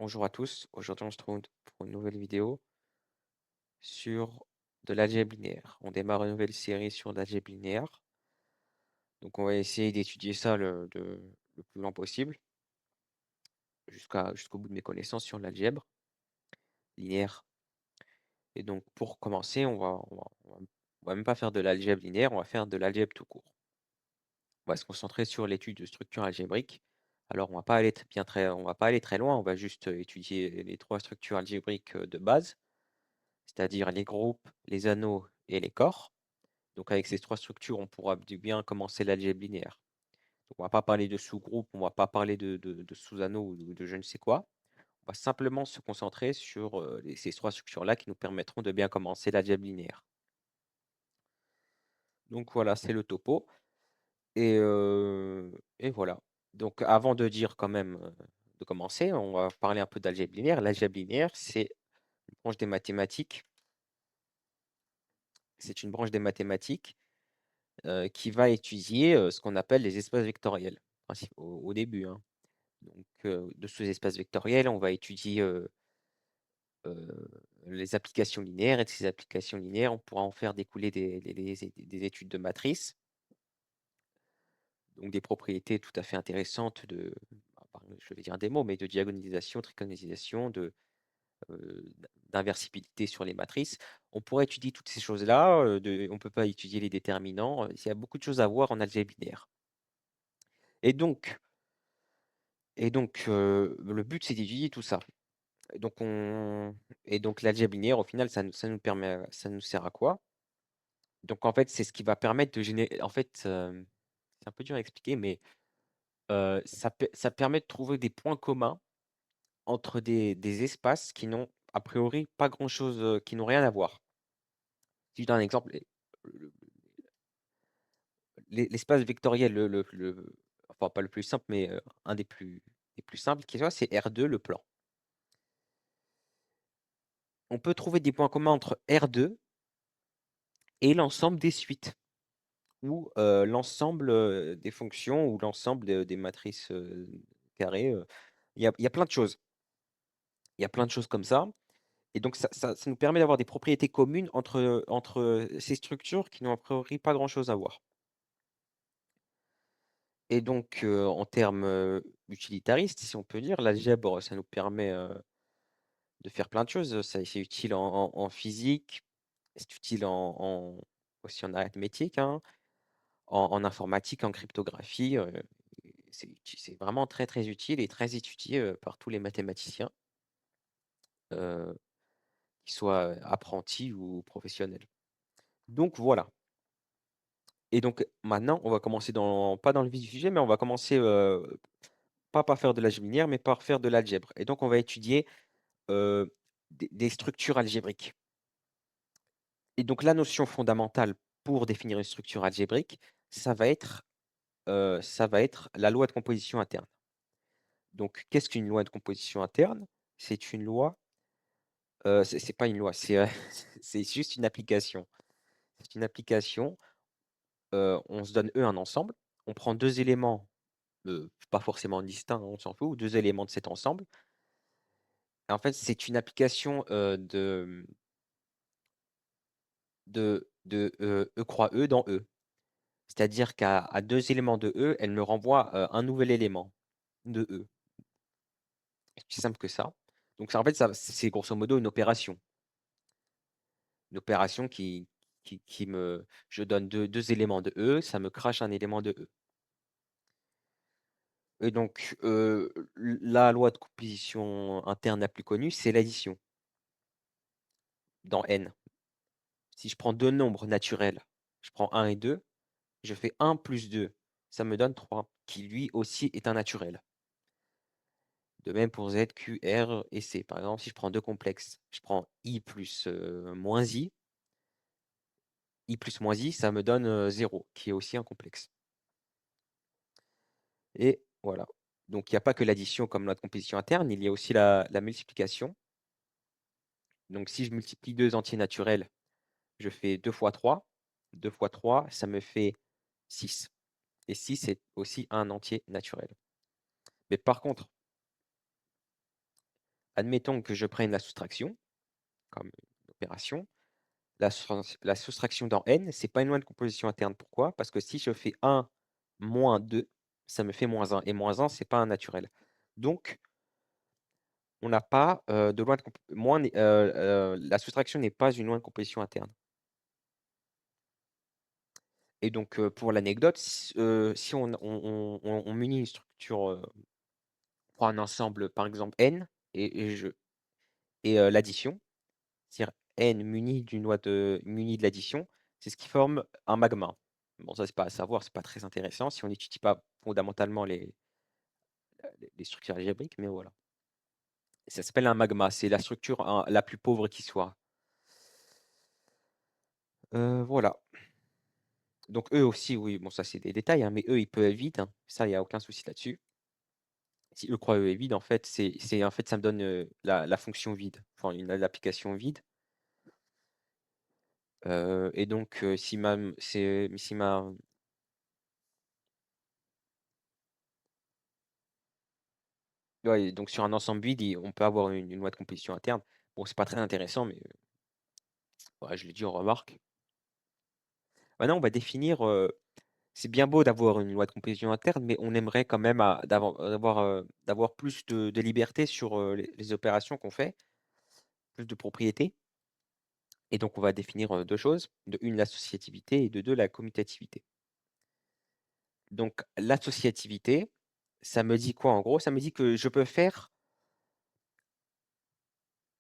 Bonjour à tous, aujourd'hui on se retrouve pour une nouvelle vidéo sur de l'algèbre linéaire. On démarre une nouvelle série sur l'algèbre linéaire. Donc on va essayer d'étudier ça le plus loin possible, jusqu'au bout de mes connaissances sur l'algèbre linéaire. Et donc pour commencer, on va même pas faire de l'algèbre linéaire, on va faire de l'algèbre tout court. On va se concentrer sur l'étude de structures algébriques. Alors on va pas aller très loin, on va juste étudier les trois structures algébriques de base, c'est-à-dire les groupes, les anneaux et les corps. Donc avec ces trois structures, on pourra bien commencer l'algèbre linéaire. Donc, on ne va pas parler de sous-groupes, on ne va pas parler de sous-anneaux ou de je ne sais quoi. On va simplement se concentrer sur ces trois structures-là qui nous permettront de bien commencer l'algèbre linéaire. Donc voilà, c'est le topo. Et, euh, et voilà. Donc avant de dire quand même, de commencer, on va parler un peu d'algèbre linéaire. L'algèbre linéaire, c'est une branche des mathématiques. C'est une branche des mathématiques qui va étudier ce qu'on appelle les espaces vectoriels, au début, hein. Donc, de ces espaces vectoriels, on va étudier les applications linéaires, et de ces applications linéaires, on pourra en faire découler des études de matrices, donc des propriétés tout à fait intéressantes je vais dire des mots, mais de diagonalisation, trigonalisation, d'inversibilité sur les matrices. On pourrait étudier toutes ces choses-là, on ne peut pas étudier les déterminants, il y a beaucoup de choses à voir en algèbre linéaire. Et donc, le but, c'est d'étudier tout ça. Et donc, l'algèbre linéaire, au final, ça nous sert à quoi? Donc, en fait, c'est ce qui va permettre de générer. En fait, c'est un peu dur à expliquer, mais ça permet de trouver des points communs entre des espaces qui n'ont a priori pas grand-chose, qui n'ont rien à voir. Si je donne un exemple, le- l'espace vectoriel, enfin pas le plus simple, mais un des plus simples qui soit, c'est R2, le plan. On peut trouver des points communs entre R2 et l'ensemble des suites, ou l'ensemble des fonctions, ou l'ensemble des matrices carrées. Il y a plein de choses. Il y a plein de choses comme ça. Et donc, ça nous permet d'avoir des propriétés communes entre ces structures qui n'ont a priori pas grand-chose à voir. Et donc, en termes utilitaristes, si on peut dire, l'algèbre, ça nous permet de faire plein de choses. C'est utile en physique, c'est utile aussi en arithmétique, hein, en informatique, en cryptographie. C'est vraiment très, très utile et très étudié par tous les mathématiciens, euh, qu'ils soient apprentis ou professionnels. Donc voilà. Et donc maintenant, on va commencer pas dans le vif du sujet, mais on va commencer pas par faire de l'algèbre linéaire, mais par faire de l'algèbre. Et donc on va étudier euh, des structures algébriques. Et donc la notion fondamentale pour définir une structure algébrique, ça va être, ça va être la loi de composition interne. Donc qu'est-ce qu'une loi de composition interne? C'est une loi. C'est pas une loi, c'est juste une application. C'est une application, on se donne un ensemble, on prend deux éléments, pas forcément distincts, hein, on s'en fout, ou deux éléments de cet ensemble. Et en fait, c'est une application de E croix E dans E. C'est-à-dire qu'à deux éléments de E, elle me renvoie un nouvel élément de E. C'est aussi simple que ça. Donc en fait, c'est grosso modo une opération. Une opération qui me... Je donne deux éléments de E, ça me crache un élément de E. Et donc, la loi de composition interne la plus connue, c'est l'addition dans N. Si je prends deux nombres naturels, je prends 1 et 2, je fais 1 plus 2, ça me donne 3, qui lui aussi est un naturel. De même pour Z, Q, R et C. Par exemple, si je prends deux complexes, je prends I plus moins I plus moins I, ça me donne 0, qui est aussi un complexe. Et voilà. Donc, il n'y a pas que l'addition comme la composition interne, il y a aussi la multiplication. Donc, si je multiplie deux entiers naturels, je fais 2 fois 3. 2 fois 3, ça me fait 6. Et 6, c'est aussi un entier naturel. Mais par contre, Admettons que je prenne la soustraction comme une opération. La soustraction dans n, c'est pas une loi de composition interne. Pourquoi? Parce que si je fais 1 moins 2, ça me fait moins 1 et moins 1, c'est pas un naturel. Donc on n'a pas, de loi de comp moins n'est la soustraction n'est pas une loi de composition interne et donc pour l'anecdote, si on munit une structure, on prend un ensemble, par exemple n et l'addition, c'est-à-dire n muni de l'addition, c'est ce qui forme un magma. Bon, ça, c'est pas à savoir, c'est pas très intéressant si on n'étudie pas fondamentalement les structures algébriques, mais voilà. Ça s'appelle un magma, c'est la structure la plus pauvre qui soit. Voilà. Donc eux aussi, oui, bon, ça, c'est des détails, hein, mais eux, ils peuvent être vides, hein. Ça, il y a aucun souci là-dessus. Si eux croient E est vide, en fait, en fait, ça me donne la fonction vide, enfin, l'application vide. Et donc, si ma ouais, donc sur un ensemble vide, on peut avoir une loi de composition interne. Bon, c'est pas très intéressant, mais ouais, je l'ai dit en remarque. Maintenant, on va définir. C'est bien beau d'avoir une loi de composition interne, mais on aimerait quand même d'avoir plus de liberté sur les opérations qu'on fait, plus de propriété. Et donc, on va définir deux choses. De une, l'associativité et de deux, la commutativité. Donc, l'associativité, ça me dit quoi en gros? Ça me dit que je peux faire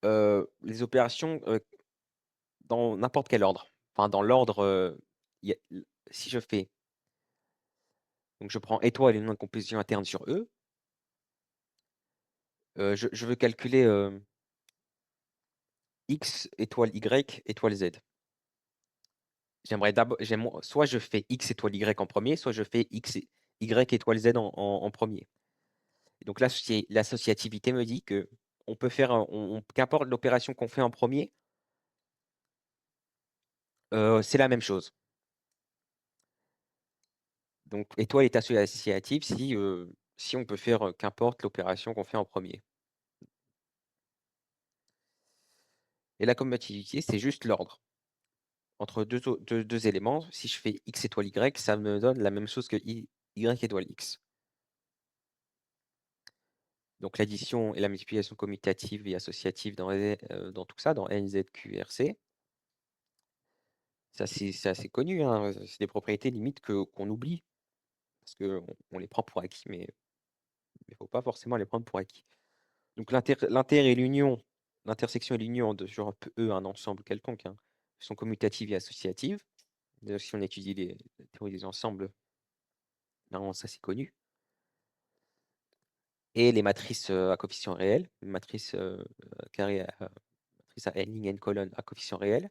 les opérations dans n'importe quel ordre. Enfin, dans l'ordre, il y a- si je fais, donc je prends étoile et nom de composition interne sur E, je veux calculer X étoile Y étoile Z. Soit je fais X étoile Y en premier, soit je fais Y étoile Z en premier. Et donc l'associativité me dit que on peut faire, qu'importe l'opération qu'on fait en premier, c'est la même chose. Donc étoile est associative si on peut faire qu'importe l'opération qu'on fait en premier. Et la commutativité, c'est juste l'ordre. Entre deux éléments, si je fais X étoile Y, ça me donne la même chose que Y étoile X. Donc l'addition et la multiplication commutative et associative dans tout ça, dans NZQRC, c'est assez connu, hein, c'est des propriétés limite qu'on oublie, parce qu'on les prend pour acquis, mais il ne faut pas forcément les prendre pour acquis. Donc l'intersection et l'union de genre E, un ensemble quelconque, hein, sont commutatives et associatives. D'ailleurs, si on étudie la théorie des ensembles, normalement ça c'est connu. Et les matrices à coefficient réel, les matrices carrées, matrice à n ligne n colonne à coefficient réel,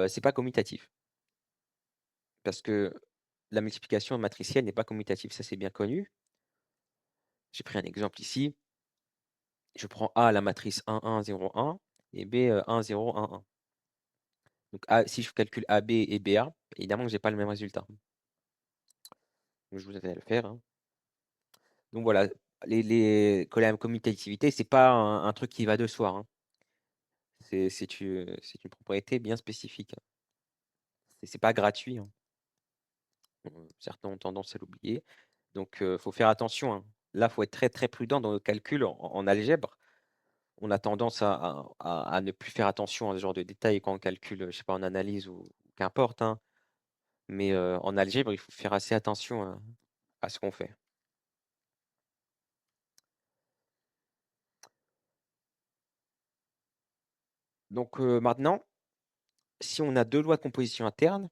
c'est pas commutatif. Parce que la multiplication matricielle n'est pas commutative, ça c'est bien connu. J'ai pris un exemple ici. Je prends A, la matrice 1, 1, 0, 1, et B, 1, 0, 1, 1. Donc si je calcule AB et BA, évidemment que j'ai pas le même résultat. Donc, je vous invite à le faire, hein. Donc voilà, la commutativité, c'est pas un truc qui va de soi, hein. C'est une propriété bien spécifique, hein. C'est pas gratuit, hein. Certains ont tendance à l'oublier. Donc, faut faire attention, hein. Là, faut être très, très prudent dans nos calculs en algèbre. On a tendance à ne plus faire attention à ce genre de détails quand on calcule, je sais pas, en analyse ou qu'importe, hein. Mais, en algèbre, il faut faire assez attention à ce qu'on fait. Donc, maintenant, si on a 2 lois de composition interne,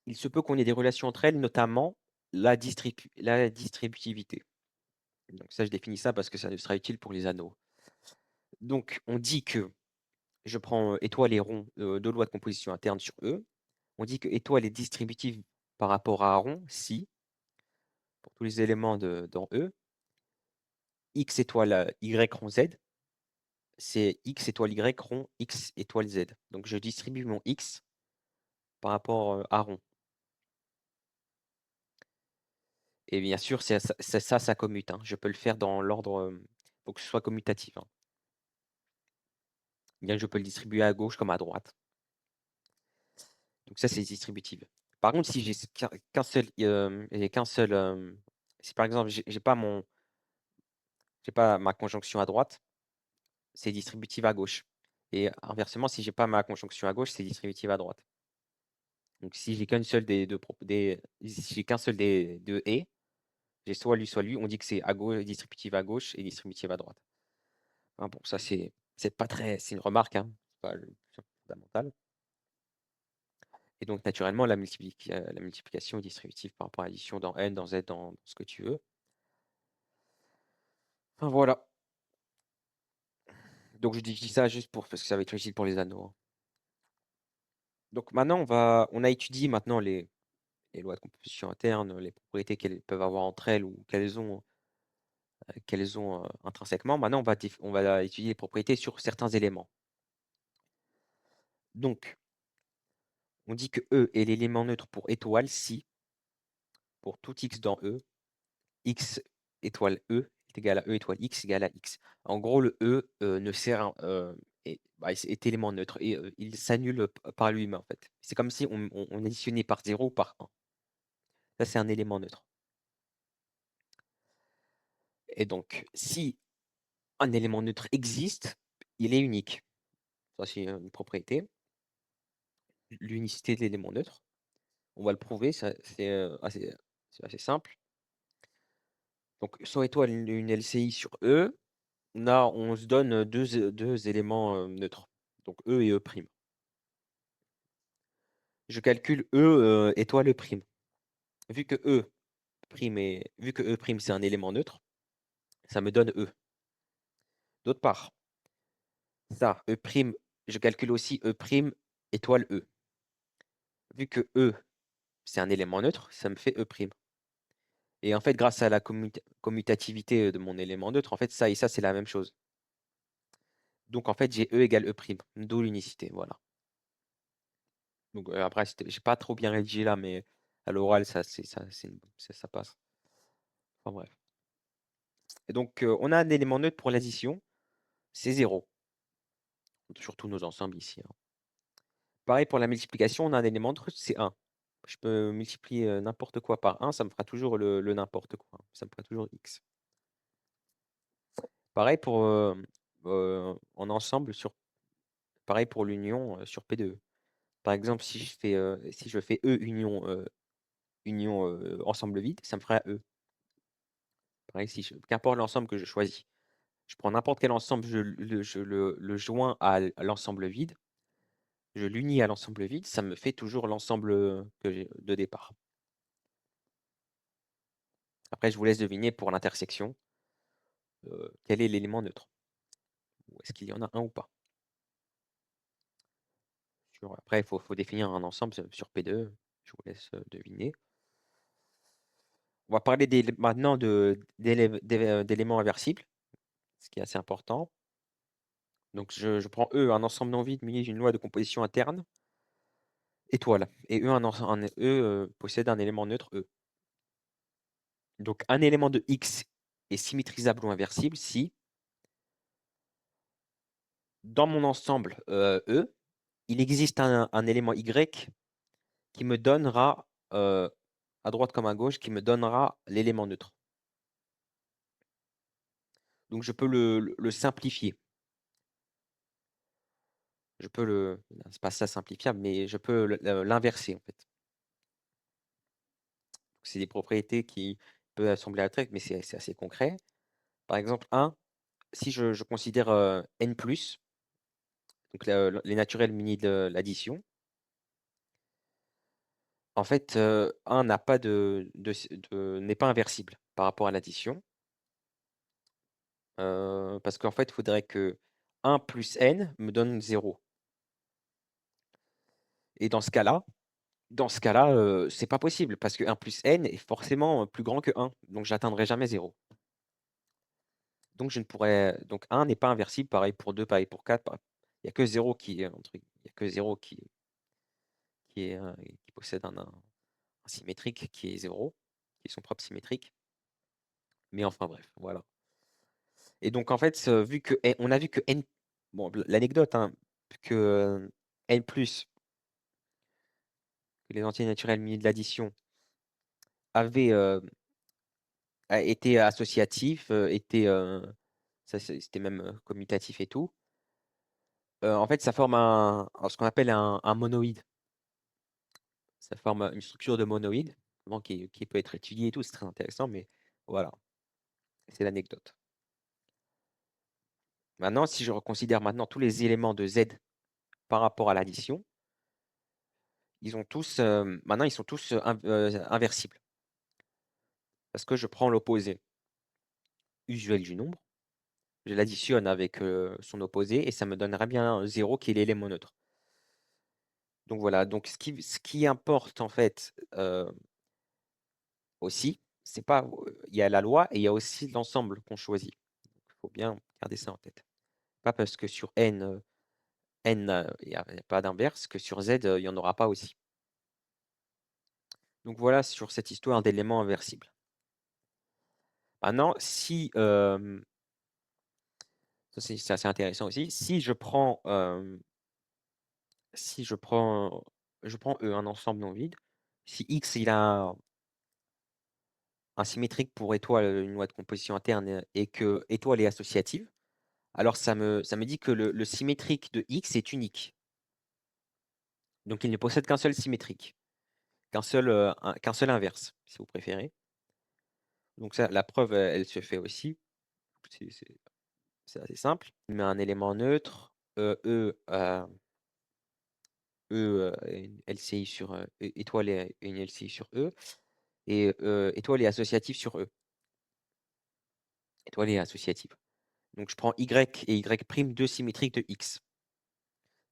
il se peut qu'on ait des relations entre elles, notamment la distributivité. Donc ça, je définis ça parce que ça nous sera utile pour les anneaux. Donc on dit que je prends, étoile et rond, 2 lois de composition interne sur E. On dit que étoile est distributive par rapport à rond si, pour tous les éléments dans E, X étoile, Y rond Z, c'est X étoile Y rond X étoile Z. Donc je distribue mon X par rapport, à rond. Et bien sûr, ça commute, hein. Je peux le faire dans l'ordre, Faut que ce soit commutatif, hein. Bien, je peux le distribuer à gauche comme à droite. Donc ça, c'est distributive. Par contre, si si par exemple, j'ai pas ma conjonction à droite, c'est distributive à gauche. Et inversement, si j'ai pas ma conjonction à gauche, c'est distributive à droite. Donc si j'ai qu'une seule des 2 si j'ai qu'un seul des 2 «et», j'ai soit lui, on dit que c'est à gauche distributive à gauche et distributive à droite. Ah bon, ça c'est pas très c'est une remarque, hein, c'est pas le plus fondamental. Et donc naturellement, la multiplication est distributive par rapport à l'addition dans n, dans z, dans ce que tu veux. Enfin voilà. Donc je dis ça juste parce que ça va être utile pour les anneaux, hein. Donc maintenant on a étudié maintenant les lois de composition interne, les propriétés qu'elles peuvent avoir entre elles ou qu'elles ont, intrinsèquement. Maintenant on va étudier les propriétés sur certains éléments. Donc on dit que E est l'élément neutre pour étoile si, pour tout x dans E, x étoile E est égal à E étoile x égale à x. En gros, le E, ne sert à est élément neutre et il s'annule par lui-même, en fait. C'est comme si on additionnait par 0 ou par 1. Ça, c'est un élément neutre. Et donc, si un élément neutre existe, il est unique. Ça, c'est une propriété. L'unicité de l'élément neutre. On va le prouver, c'est assez simple. Donc, sur étoile, une LCI sur E, on se donne deux éléments neutres, donc E et E'. Je calcule E étoile E'. Vu que vu que E' c'est un élément neutre, ça me donne E. D'autre part, ça, E', je calcule aussi E' étoile E. Vu que E, c'est un élément neutre, ça me fait E'. Et en fait, grâce à la commutativité de mon élément neutre, en fait, ça et ça, c'est la même chose. Donc, en fait, j'ai E égale E', d'où l'unicité, voilà. Donc, après, j'ai pas trop bien rédigé là, mais à l'oral, ça passe. Enfin, bref. Et donc, on a un élément neutre pour l'addition, c'est 0. Sur tous nos ensembles ici, hein. Pareil pour la multiplication, on a un élément neutre, c'est 1. Je peux multiplier n'importe quoi par 1, ça me fera toujours le n'importe quoi, hein. Ça me fera toujours x. Pareil pour en ensemble pareil pour l'union sur P de E. Par exemple, si je fais E union ensemble vide, ça me fera E. Pareil, qu'importe l'ensemble que je choisis. Je prends n'importe quel ensemble, je le joins à l'ensemble vide, je l'unis à l'ensemble vide, ça me fait toujours l'ensemble que j'ai de départ. Après, je vous laisse deviner pour l'intersection, quel est l'élément neutre? Ou est-ce qu'il y en a un ou pas? Après, il faut définir un ensemble sur P2, je vous laisse deviner. On va parler maintenant d'éléments inversibles, ce qui est assez important. Donc, je prends E, un ensemble non vide muni d'une loi de composition interne, étoile. Et E possède un élément neutre E. Donc, un élément de X est symétrisable ou inversible si, dans mon ensemble E, il existe un élément Y qui me donnera, à droite comme à gauche, qui me donnera l'élément neutre. Donc, je peux le simplifier. C'est pas ça simplifiable, mais je peux l'inverser, en fait. C'est des propriétés qui peuvent sembler abstraites, mais c'est assez concret. Par exemple, si je considère n+, donc les naturels munis de l'addition, en fait, 1 n'a pas n'est pas inversible par rapport à l'addition. Parce qu'en fait, il faudrait que 1 plus n me donne 0. Et dans ce cas-là, c'est pas possible parce que 1 plus n est forcément plus grand que 1, donc j'atteindrai jamais 0. Donc je ne pourrais donc 1 n'est pas inversible, pareil pour 2, pareil pour 4. Il y a que 0 qui est il y a que 0 qui possède un symétrique qui est 0, qui est son propre symétrique. Mais enfin bref, voilà. Et donc en fait, vu que on a vu que n bon, l'anecdote, hein, que, n+, que les entiers naturels munis de l'addition avaient, a été associatifs, ça c'était même, commutatif et tout. En fait, ça forme ce qu'on appelle un monoïde. Ça forme, une structure de monoïde, bon qui peut être étudiée et tout, c'est très intéressant, mais voilà, c'est l'anecdote. Maintenant, si je reconsidère maintenant tous les éléments de Z par rapport à l'addition, ils ont tous, maintenant ils sont tous, inversibles. Parce que je prends l'opposé usuel du nombre, je l'additionne avec, son opposé et ça me donnera bien 0 qui est l'élément neutre. Donc voilà, donc ce qui importe en fait, aussi, c'est pas, il y a la loi et il y a aussi l'ensemble qu'on choisit. Il faut bien garder ça en tête. Pas parce que sur n, il y a pas d'inverse que sur Z, il y en aura pas aussi. Donc voilà sur cette histoire d'éléments inversibles. Maintenant si, ça c'est assez intéressant aussi, si je prends E, un ensemble non vide, si X il a un symétrique pour étoile, une loi de composition interne, et que étoile est associative, alors ça me dit que le symétrique de X est unique. Donc il ne possède qu'un seul symétrique, qu'un seul inverse, si vous préférez. Donc ça, la preuve, elle se fait aussi. C'est assez simple. Il met un élément neutre, a une LCI sur, étoile est une LCI sur E, et étoile est associative sur E. Étoile est associative. Donc je prends Y et Y', deux symétriques de X.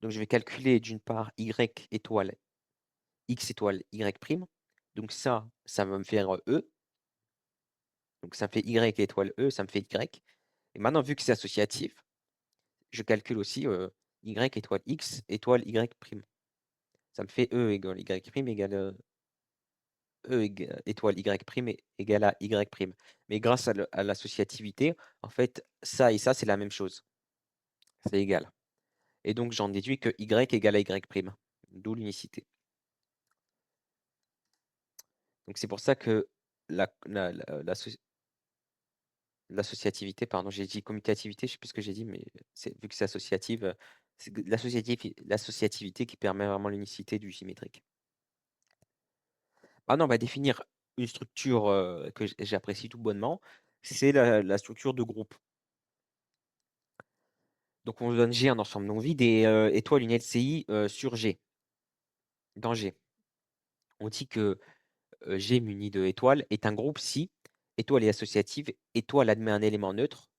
Donc je vais calculer d'une part Y étoile, X étoile Y'. Donc ça va me faire E. Donc ça me fait Y étoile E, ça me fait Y. Et maintenant, vu que c'est associatif, je calcule aussi Y étoile X étoile Y'. Ça me fait E égale Y' égale étoile Y' égale à Y'. Mais grâce à l'associativité, en fait, ça et ça, c'est la même chose. C'est égal. Et donc, j'en déduis que Y égale à Y', d'où l'unicité. Donc, c'est pour ça que l'associativité, pardon, j'ai dit commutativité, je ne sais plus ce que j'ai dit, mais vu que c'est associative, c'est l'associativité qui permet vraiment l'unicité du symétrique. Maintenant, on va définir une structure que j'apprécie tout bonnement, c'est la structure de groupe. Donc on donne G un ensemble non vide et étoile une LCI sur G, dans G. On dit que G muni de étoile est un groupe si étoile est associative, étoile admet un élément neutre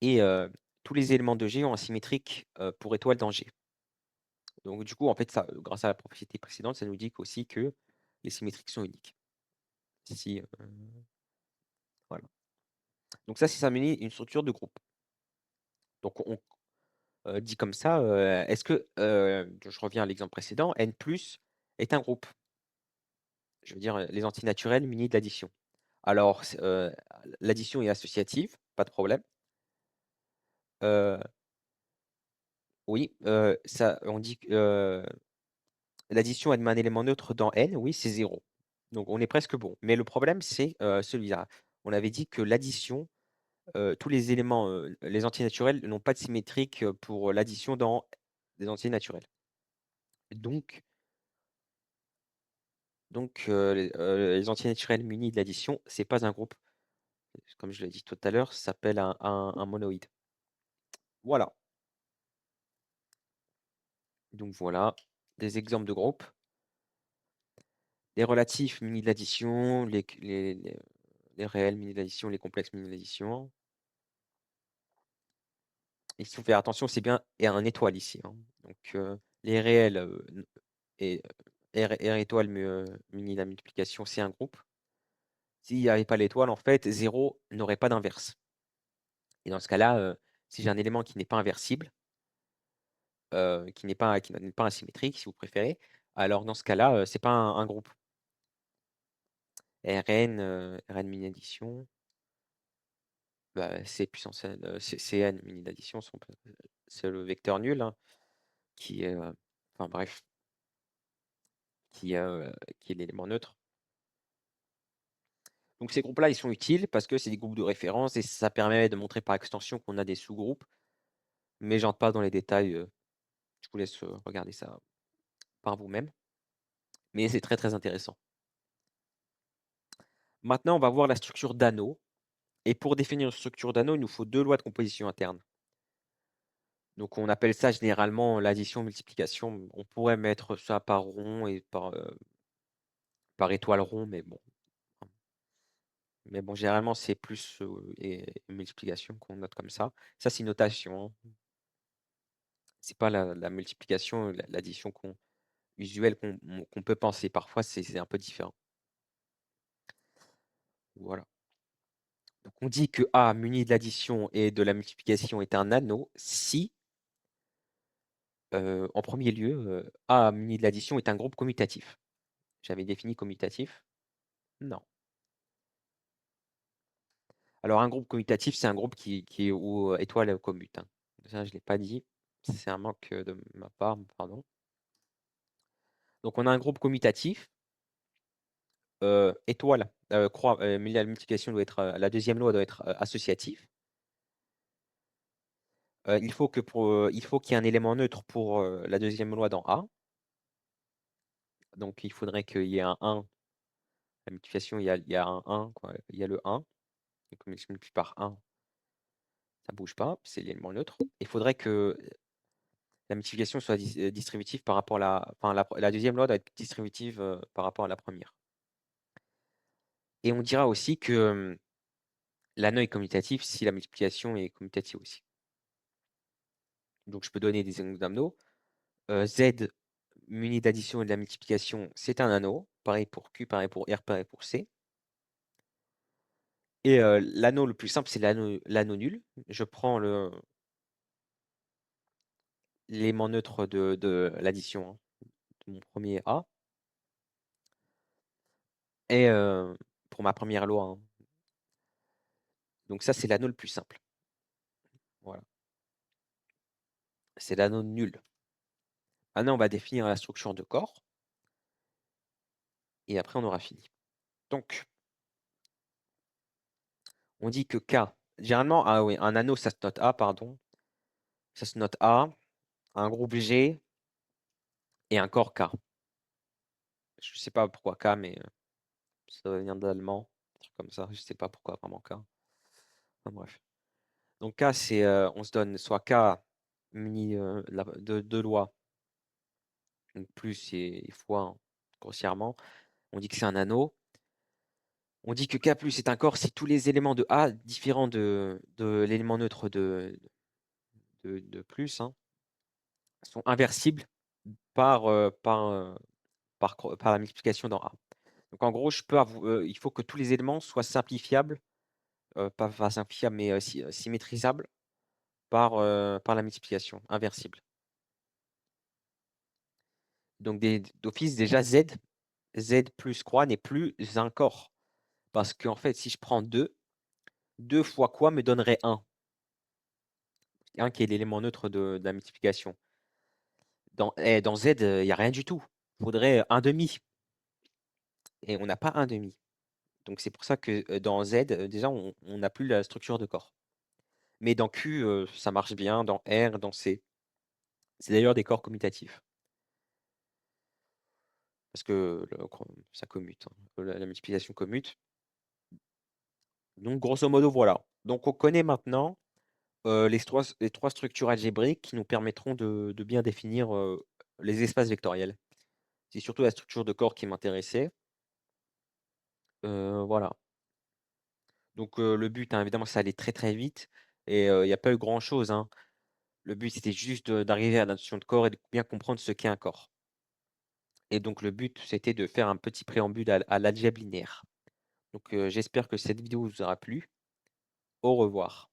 et tous les éléments de G ont un symétrique pour étoile dans G. Donc du coup, en fait, ça, grâce à la propriété précédente, ça nous dit aussi que les symétriques sont uniques. Si, voilà. Donc ça munit une structure de groupe. Donc on dit comme ça, est-ce que, je reviens à l'exemple précédent, n+ est un groupe? Je veux dire, les antinaturels munis de l'addition. Alors l'addition est associative, pas de problème. Heu, oui, ça on dit que, l'addition admet un élément neutre dans n, oui, c'est 0. Donc on est presque bon. Mais le problème, c'est, celui-là. On avait dit que l'addition, tous les éléments, les antinaturels n'ont pas de symétrique, pour l'addition dans des antinaturels. Donc les antinaturels munis de l'addition, c'est pas un groupe. Comme je l'ai dit tout à l'heure, ça s'appelle un monoïde. Voilà. Donc voilà, des exemples de groupes. Les relatifs munis de l'addition, les réels munis de l'addition, les complexes munis de l'addition. Il faut faire attention, c'est bien et un étoile ici, hein. Donc les réels, et R étoile muni de la multiplication, c'est un groupe. S'il n'y avait pas l'étoile, en fait, 0 n'aurait pas d'inverse. Et dans ce cas-là, si j'ai un élément qui n'est pas inversible, qui n'est pas asymétrique, si vous préférez, alors dans ce cas-là, c'est pas un groupe. Rn mini addition. Bah, C puissance n, Cn muni d'addition sont p c'est le vecteur nul, hein, qui est, enfin bref, qui, qui est l'élément neutre. Donc ces groupes-là, ils sont utiles parce que c'est des groupes de référence et ça permet de montrer par extension qu'on a des sous-groupes, mais j'entre pas dans les détails, je vous laisse, regarder ça par vous-même, mais c'est très, très intéressant. Maintenant, on va voir la structure d'anneau et pour définir une structure d'anneau, il nous faut 2 lois de composition interne. Donc on appelle ça généralement l'addition-multiplication. On pourrait mettre ça par rond et par étoile rond, mais bon, généralement, c'est plus, multiplication qu'on note comme ça. Ça, c'est une notation, hein. C'est pas la multiplication, l'addition usuelle qu'on peut penser. Parfois, c'est un peu différent. Voilà. Donc on dit que A muni de l'addition et de la multiplication est un anneau si, en premier lieu, A muni de l'addition est un groupe commutatif. J'avais défini commutatif? Non. Alors un groupe commutatif, c'est un groupe qui est où étoile commute, hein. Ça, je l'ai pas dit. C'est un manque, de ma part, pardon. Donc on a un groupe commutatif, étoile, croix, mais la multiplication doit être, la deuxième loi doit être, associative. Il faut qu'il y ait un élément neutre pour, la deuxième loi dans A. Donc il faudrait qu'il y ait un 1. La multiplication, il y a un 1, quoi, il y a le 1. Donc comme il se multiplie par 1, ça bouge pas, c'est l'élément neutre. Il faudrait que la multiplication soit distributive par rapport à la deuxième loi doit être distributive, par rapport à la première. Et on dira aussi que, l'anneau est commutatif si la multiplication est commutative aussi. Donc je peux donner des exemples d'anneaux. Z muni d'addition et de la multiplication, c'est un anneau. Pareil pour Q, pareil pour R, pareil pour C. Et l'anneau le plus simple, c'est l'anneau nul. Je prends l'élément neutre de l'addition, hein, de mon premier A. Et pour ma première loi, hein. Donc ça, c'est l'anneau le plus simple. Voilà. C'est l'anneau nul. Maintenant, on va définir la structure de corps. Et après, on aura fini. Donc, on dit que K, généralement, ah oui, un anneau, ça se note A, pardon. Ça se note A, un groupe G et un corps K. Je ne sais pas pourquoi K, mais ça vient d'allemand, un truc comme ça. Je ne sais pas pourquoi vraiment K. Enfin, bref. Donc K, c'est, on se donne soit K muni de deux lois, donc plus et fois, hein, grossièrement. On dit que c'est un anneau. On dit que K plus est un corps si tous les éléments de A différents de l'élément neutre de plus, hein, sont inversibles par, par la multiplication dans A. Donc en gros, il faut que tous les éléments soient simplifiables, pas simplifiables, mais symétrisables par la multiplication, inversible. Donc d'office déjà Z plus quoi n'est plus un corps. Parce qu'en fait, si je prends 2 fois quoi me donnerait 1. 1 qui est l'élément neutre de la multiplication. Dans Z, il y a rien du tout. Il faudrait un demi et on n'a pas un demi. Donc c'est pour ça que, dans Z, déjà on n'a plus la structure de corps. Mais dans Q, ça marche bien, dans R, dans C. C'est d'ailleurs des corps commutatifs. Parce que ça commute, hein. La multiplication commute. Donc grosso modo, voilà. Donc on connaît maintenant, les trois structures algébriques qui nous permettront de bien définir, les espaces vectoriels. C'est surtout la structure de corps qui m'intéressait. Voilà. Donc le but, hein, évidemment, ça allait très, très vite et il y a pas eu grand chose, hein. Le but, c'était juste d'arriver à la notion de corps et de bien comprendre ce qu'est un corps. Et donc le but, c'était de faire un petit préambule à l'algèbre linéaire. Donc j'espère que cette vidéo vous aura plu. Au revoir.